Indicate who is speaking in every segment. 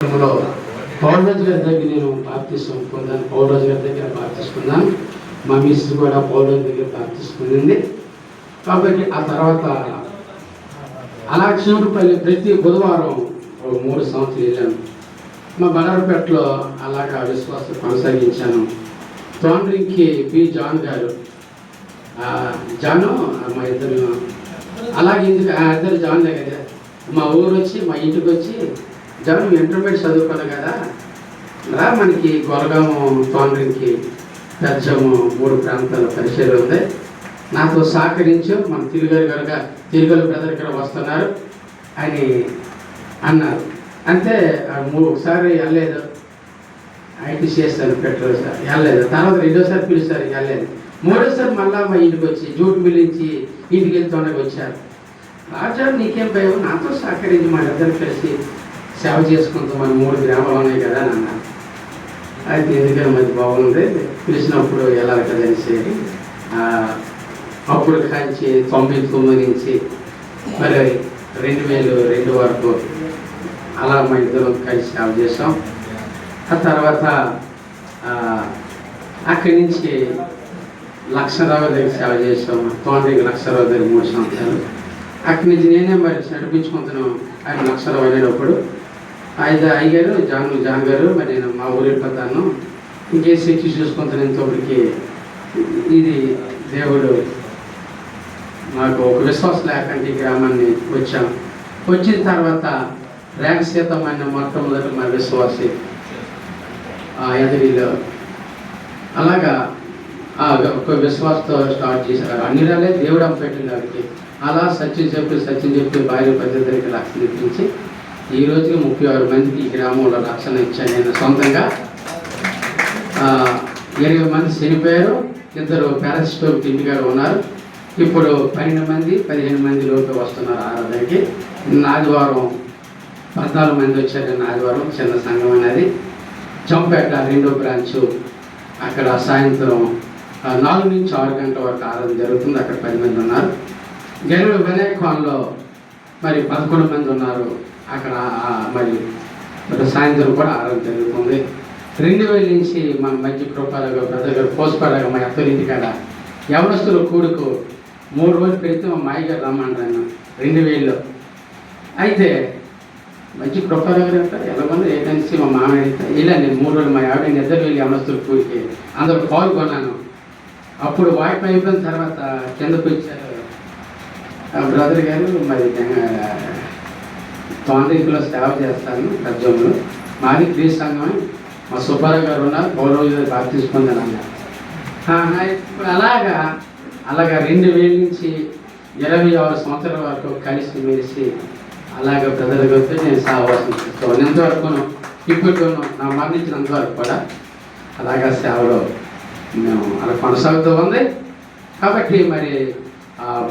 Speaker 1: లో పౌర్ణరాజు గారి దగ్గర నేను బాప్తిస్మం పొందాను. పౌర్ణరాజు గారి దగ్గర బాప్తిస్కున్నాను. మా మిస్సు కూడా పౌర్ణరాజు దగ్గర బాప్తిస్కుంది. కాబట్టి ఆ తర్వాత అలా చివరిపల్లి ప్రతి బుధవారం 3 సంవత్సరాలు వెళ్ళాను. మా బంగారపేటలో అలాగా విశ్వాసం కొనసాగించాను. తోండ్రికి పి జాన్ గారు, జాను మా ఇద్దరు అలాగే ఇద్దరు జాన్ దగ్గర మా ఊరు వచ్చి మా ఇంటికి వచ్చి, జాను ఇంటర్మీడియట్ చదువుకోను కదా రా, మనకి గొలగాము తోండ్రికి పెద్దము 3 ప్రాంతాల పరిచయం ఉంది, నాతో సహకరించు, మన తిరుగలు బ్రదర్ ఇక్కడ వస్తున్నారు అని అన్నారు. అంతే ఒకసారి వెళ్ళలేదు, ఐటీ చేస్తాను పెట్రోల్ సార్ వెళ్ళలేదు. తర్వాత 2వ సారి పిలిచారు వెళ్ళలేదు. 3వసారి మళ్ళా మా ఇంటికి వచ్చి జూట్ మిల్లించి ఇంటికి వెళ్తుండగా వచ్చారు. రాజా నీకేం భయం, నాతో సహకరించి మన ఇద్దరు కలిసి సేవ చేసుకుంటాం, మన 3 గ్రామాలు ఉన్నాయి కదా అని అన్నారు. అయితే ఎందుకని మంచి బాగుంది, పిలిచినప్పుడు వెళ్ళాలి కదనేసి అప్పుడు కాంచి 99 నుంచి మరి 2002 వరకు అలా మా ఇద్దరం కలిసి సేవ చేసాం. ఆ తర్వాత అక్కడి నుంచి లక్షరావు దగ్గర సేవ చేసాం. తోండ్రికి లక్షరావు దగ్గర 3 సంవత్సరాలు. అక్కడి నుంచి నేనే మరి నడిపించుకుంటున్నాను. ఆయన లక్షరావు అయినప్పుడు అయ్యగారు జాన్ గారు మరి నేను మా ఊరు వెళ్ళిపోతాను, ఇంకే శిక్ష చూసుకుంటాను. ఇంతవరకు ఇది దేవుడు నాకు ఒక విశ్వాసం లేకంటే గ్రామాన్ని వచ్చాం. వచ్చిన తర్వాత ర్యాంక్ సీతమైన మొట్టమొదటి మా విశ్వాసి ఎదురీలో అలాగా ఒక విశ్వాసంతో స్టార్ట్ చేశారు. అన్ని రాలే దేవుడు పెట్టింది వారికి. అలా సత్యం చెప్పి భార్య పద్ధతికి రక్షణ ఇప్పించి ఈ రోజుకి 36 మందికి ఈ గ్రామంలో రక్షణ ఇచ్చాను. నేను సొంతంగా 20 మంది చనిపోయారు, 2 పారాసిటోక్ ఇంటికాడ ఉన్నారు. ఇప్పుడు 15 మంది లోపు వస్తున్నారు ఆరాధనకి. ఆదివారం 14 మంది వచ్చారు. ఆదివారం చిన్న సంఘం అనేది చంపేట 2వ బ్రాంచు, అక్కడ సాయంత్రం 4 నుంచి 6 గంటల వరకు ఆరాధన జరుగుతుంది. అక్కడ 10 మంది ఉన్నారు. గెలువ వినాయకంలో మరి 11 మంది ఉన్నారు. అక్కడ మరి సాయంత్రం కూడా ఆరాధన జరుగుతుంది. 2000 నుంచి మన మధ్య కృపాలుగా బ్రదర్ గారు పోసుకోలేక మా అత్తరింటి కాడ యవనస్తుల కూడుకు 3 రోజులు పెడితే మా మాయ గారు రమ్మంటాను 2000లో. అయితే మంచి కృపాలు గారు అంటారు ఎలాగొంది ఏటనేసి మా మామయ్య ఇలా నేను 3 రోజులు మా ఆవిడ నిద్ర వెళ్ళి యవనస్తుల కూడికి అందరూ పాల్గొన్నాను. అప్పుడు వాయిపు అయిపోయిన తర్వాత కిందకు వచ్చారు బ్రదర్ గారు, మరి తోండ్రికిలో సేవ చేస్తాను పెద్దములు, మాది క్రీస్తు సంఘం, మా సుబ్బారావు గారు ఉన్నారు, పౌరవ బాప్తిస్మం అన్నారు. ఇప్పుడు అలాగా 2000 నుంచి 26 సంవత్సరాల వరకు కలిసి మెలిసి అలాగ బ్రదర్ గారితో నేను సహవాసం చేస్తాను. ఎంతవరకును ఇప్పటికూను నా మరణించినంత వరకు కూడా అలాగా సేవలో మేము అలా కొనసాగుతూ ఉంది. కాబట్టి మరి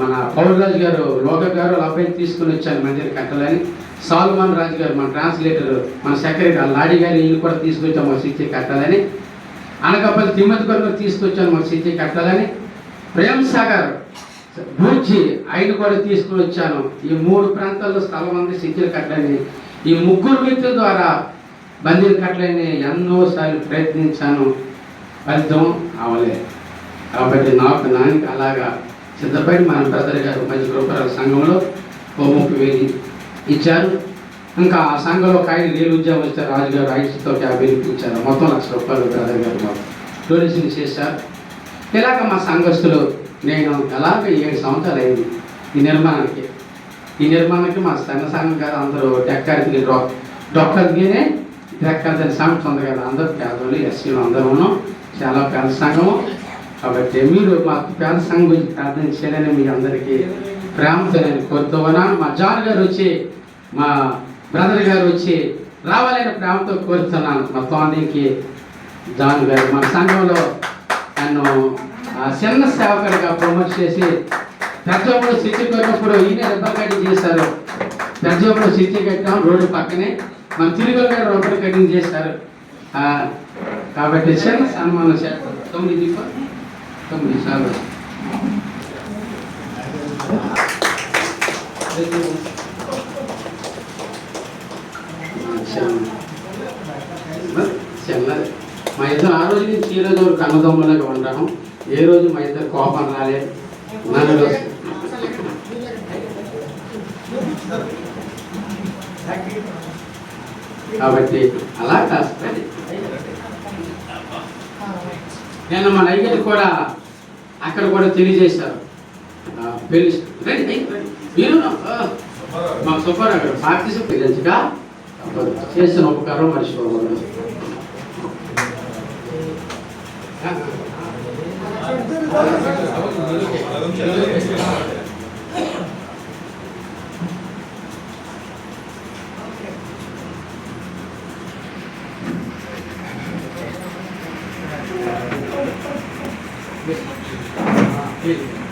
Speaker 1: మన పౌర్ణరాజు గారు లోక గారు అబ్బాయిని తీసుకుని వచ్చాను మందిరం కట్టాలని. సాల్మాన్ రాజు గారు మన ట్రాన్స్లేటర్, మన సెక్రటరీ లాడీ గారు ఇల్లు కూడా తీసుకొచ్చాము మా సిటీ కట్టాలని. అనకాపల్లి తిమ్మతి గారు తీసుకొచ్చాను మా సిటీ కట్టాలని. ప్రేమ్ సాగర్ బూచి ఆయన కూడా తీసుకుని వచ్చాను. ఈ 3 ప్రాంతాల్లో స్థలం ఉంది సిటీలు కట్టాలని. ఈ 3 వ్యక్తుల ద్వారా మందిరం కట్టాలని ఎన్నోసార్లు ప్రయత్నించాను, ఫలితం అవలేదు. కాబట్టి నానికి అలాగా సిద్ధపడి మన బ్రదర్ గారు మంచి కృపాల సంఘంలో 30,000 ఇచ్చారు. ఇంకా ఆ సంఘంలో కాయలు రేలు ఉద్యోగం ఇచ్చారు. రాజుగారు 550 ఇచ్చారు. మొత్తం ₹1,00,000 బ్రదర్ గారు మాకు డొనేషన్ చేశారు. ఇలాగ మా సంఘస్థులు నేను అలాగ 7 సంవత్సరాలు అయింది ఈ నిర్మాణానికి. మా సంఘం గారు అందరూ డెక్కడికి డొక్కడికినే డెక్కడిని సామెత ఉంది కదా, అందరూ పేదలు ఎస్సీలు అందరూ చాలా పేద సంఘము. కాబట్టి మీరు మా పేద సంఘం గురించి ప్రార్థన చేయాలని మీ అందరికీ ప్రేమతో నేను కోరుతూ ఉన్నాను. మా జాన్ గారు వచ్చి, మా బ్రదర్ గారు వచ్చి రావాలని ప్రేమతో కోరుతున్నాను. మా తోండ్రికి జాన్ గారు మా సంఘంలో నన్ను చిన్న సేవకుడిగా ప్రమోట్ చేసి పెద్దప్పుడు సిటీ కొన్నప్పుడు ఈయన రబ్బర్ కటింగ్ చేశారు. పెద్దప్పుడు సిటీ కట్టాం రోడ్డు పక్కనే. మన తిరుగుల గారు రబ్బర్ కటింగ్ చేశారు. కాబట్టి చిన్న సన్మానం చేస్తారు. 9 సార్లు చిన్నది. మా ఇద్దరు ఆ రోజు నుంచి ఈ రోజు వరకు అన్నదమ్ములాగా ఉంటాము. ఏ రోజు మా ఇద్దరు కోపం రాలేదు. నన్ను కాబట్టి అలా కాస్తుంది. నేను మా నైగేట్ కూడా అక్కడ కూడా తెలియజేశారు. పెళ్లి మీరు మా సుబ్బారావు గారు పార్టిసిపేట్ పెళ్ళిగా చేసిన ఉపకారం మర్చిపోకూడదు. Yes.